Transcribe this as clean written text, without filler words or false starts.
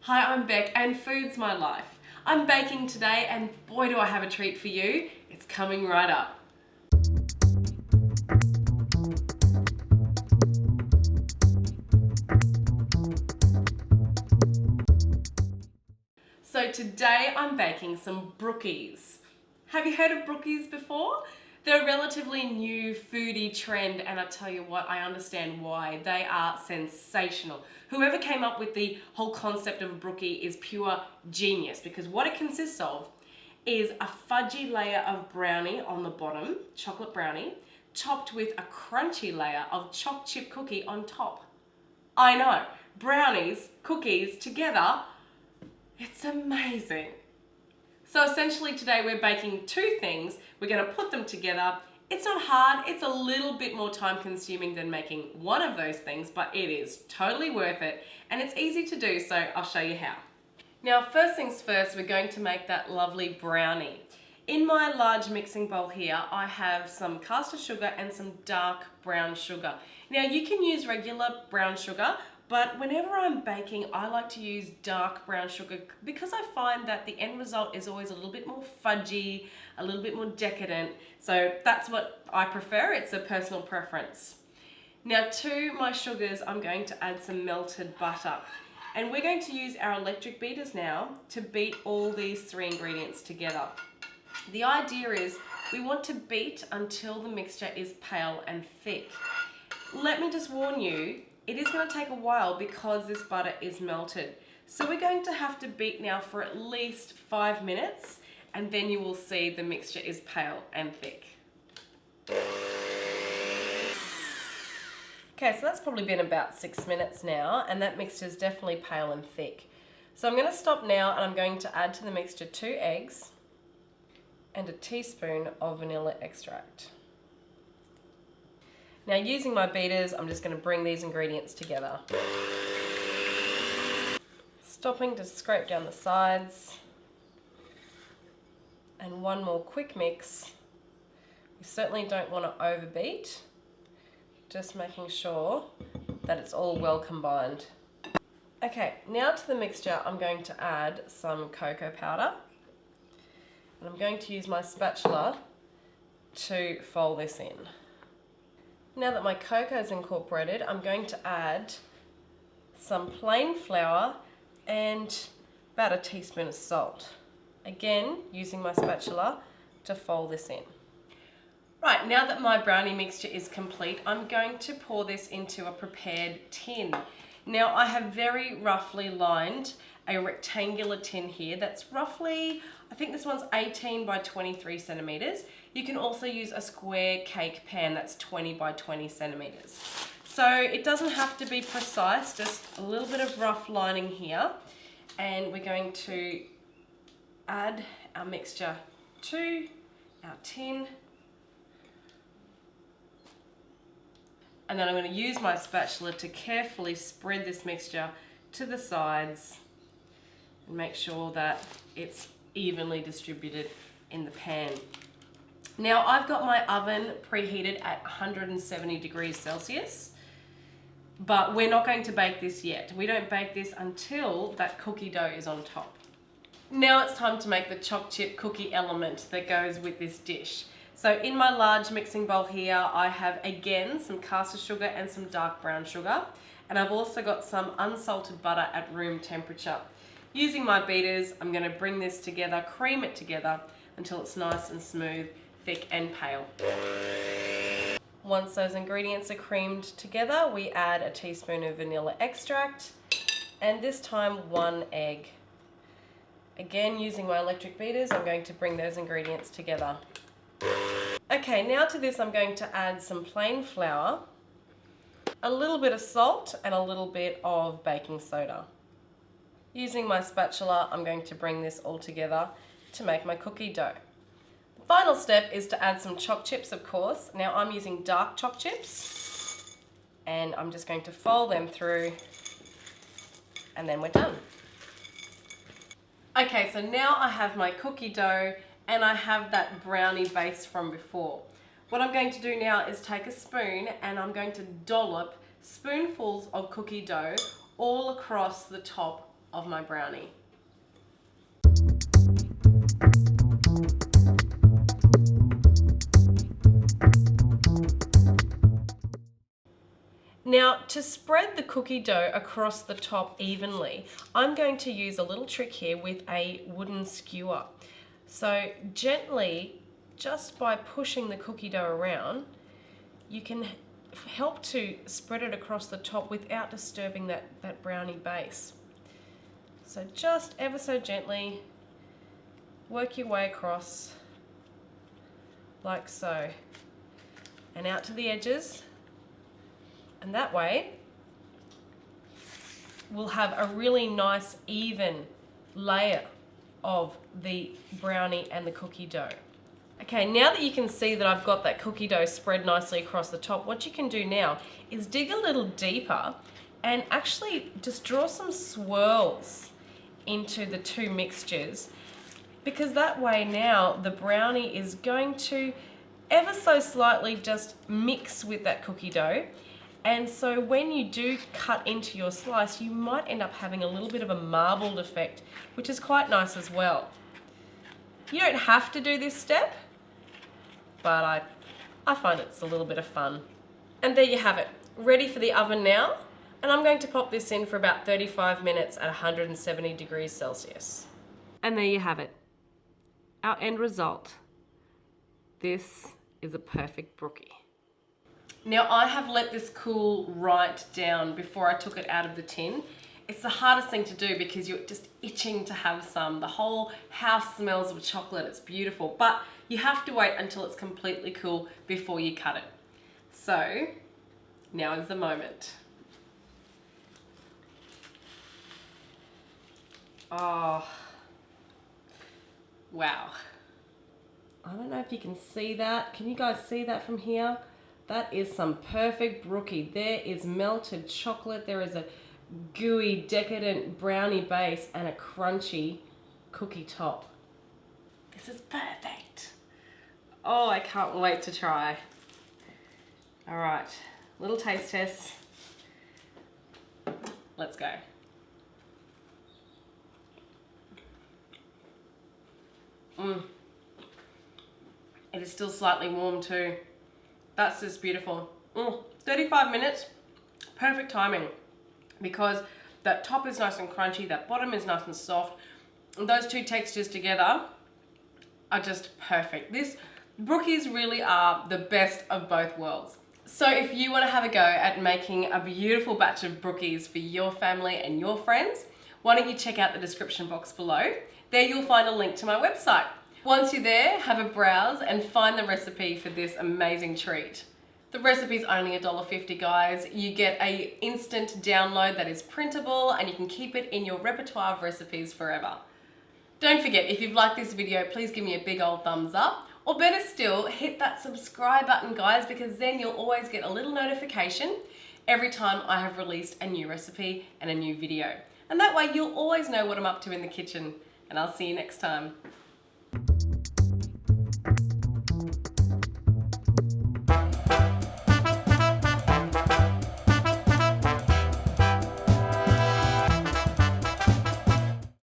Hi, I'm Beck and food's my life. I'm baking today and boy do I have a treat for you. It's coming right up. So today I'm baking some Brookies. Have you heard of Brookies before? They're a relatively new foodie trend and I tell you what, I understand why. They are sensational. Whoever came up with the whole concept of a brookie is pure genius because what it consists of is a fudgy layer of brownie on the bottom, chocolate brownie, topped with a crunchy layer of choc-chip cookie on top. I know, brownies, cookies together, it's amazing. So essentially today we're baking two things. We're going to put them together. It's not hard. It's a little bit more time consuming than making one of those things, but it is totally worth it and it's easy to do, so I'll show you how. Now first things first, we're going to make that lovely brownie. In my large mixing bowl here, I have some caster sugar and some dark brown sugar. Now you can use regular brown sugar, but whenever I'm baking, I like to use dark brown sugar because I find that the end result is always a little bit more fudgy, a little bit more decadent. So that's what I prefer. It's a personal preference. Now to my sugars, I'm going to add some melted butter. And we're going to use our electric beaters now to beat all these three ingredients together. The idea is we want to beat until the mixture is pale and thick. Let me just warn you, it is going to take a while because this butter is melted. So we're going to have to beat now for at least 5 minutes and then you will see the mixture is pale and thick. Okay, so that's probably been about 6 minutes now and that mixture is definitely pale and thick. So I'm going to stop now and I'm going to add to the mixture 2 eggs and a teaspoon of vanilla extract. Now using my beaters, I'm just going to bring these ingredients together. Stopping to scrape down the sides. And one more quick mix. We certainly don't want to overbeat. Just making sure that it's all well combined. Okay, now to the mixture, I'm going to add some cocoa powder. And I'm going to use my spatula to fold this in. Now that my cocoa is incorporated, I'm going to add some plain flour and about a teaspoon of salt. Again, using my spatula to fold this in. Right, now that my brownie mixture is complete, I'm going to pour this into a prepared tin. Now I have very roughly lined a rectangular tin here that's roughly, I think this one's 18 by 23 centimeters. You can also use a square cake pan that's 20 by 20 centimeters. So it doesn't have to be precise, just a little bit of rough lining here. And we're going to add our mixture to our tin. And then I'm going to use my spatula to carefully spread this mixture to the sides and make sure that it's evenly distributed in the pan. Now I've got my oven preheated at 170 degrees Celsius, but we're not going to bake this yet. We don't bake this until that cookie dough is on top. Now it's time to make the choc-chip cookie element that goes with this dish. So in my large mixing bowl here, I have again some caster sugar and some dark brown sugar. And I've also got some unsalted butter at room temperature. Using my beaters, I'm going to bring this together, cream it together until it's nice and smooth, thick and pale. Once those ingredients are creamed together, we add a teaspoon of vanilla extract and this time 1 egg. Again, using my electric beaters, I'm going to bring those ingredients together. Okay, now to this I'm going to add some plain flour, a little bit of salt and a little bit of baking soda. Using my spatula, I'm going to bring this all together to make my cookie dough. The final step is to add some choc chips, of course. Now I'm using dark choc chips and I'm just going to fold them through and then we're done. Okay, so now I have my cookie dough and I have that brownie base from before. What I'm going to do now is take a spoon and I'm going to dollop spoonfuls of cookie dough all across the top of my brownie. Now, to spread the cookie dough across the top evenly, I'm going to use a little trick here with a wooden skewer. So gently, just by pushing the cookie dough around, you can help to spread it across the top without disturbing that brownie base. So just ever so gently, work your way across like so, and out to the edges. And that way, we'll have a really nice even layer of the brownie and the cookie dough. Okay, now that you can see that I've got that cookie dough spread nicely across the top, what you can do now is dig a little deeper and actually just draw some swirls into the two mixtures, because that way now the brownie is going to ever so slightly just mix with that cookie dough. And so when you do cut into your slice, you might end up having a little bit of a marbled effect, which is quite nice as well. You don't have to do this step, but I find it's a little bit of fun. And there you have it, ready for the oven now. And I'm going to pop this in for about 35 minutes at 170 degrees Celsius. And there you have it, our end result. This is a perfect brookie. Now I have let this cool right down before I took it out of the tin. It's the hardest thing to do because you're just itching to have some. The whole house smells of chocolate, it's beautiful, but you have to wait until it's completely cool before you cut it. So now is the moment. Oh, wow. I don't know if you can see that. Can you guys see that from here? That is some perfect brookie. There is melted chocolate. There is a gooey, decadent brownie base and a crunchy cookie top. This is perfect. Oh, I can't wait to try. All right, little taste test. Let's go. It is still slightly warm too. That's just beautiful. 35 minutes, perfect timing, because that top is nice and crunchy, that bottom is nice and soft. And those two textures together are just perfect. This brookies really are the best of both worlds. So if you want to have a go at making a beautiful batch of brookies for your family and your friends, why don't you check out the description box below. There you'll find a link to my website. Once you're there, have a browse and find the recipe for this amazing treat. The recipe's only $1.50, guys. You get an instant download that is printable and you can keep it in your repertoire of recipes forever. Don't forget, if you've liked this video, please give me a big old thumbs up, or better still, hit that subscribe button, guys, because then you'll always get a little notification every time I have released a new recipe and a new video. And that way you'll always know what I'm up to in the kitchen. And I'll see you next time.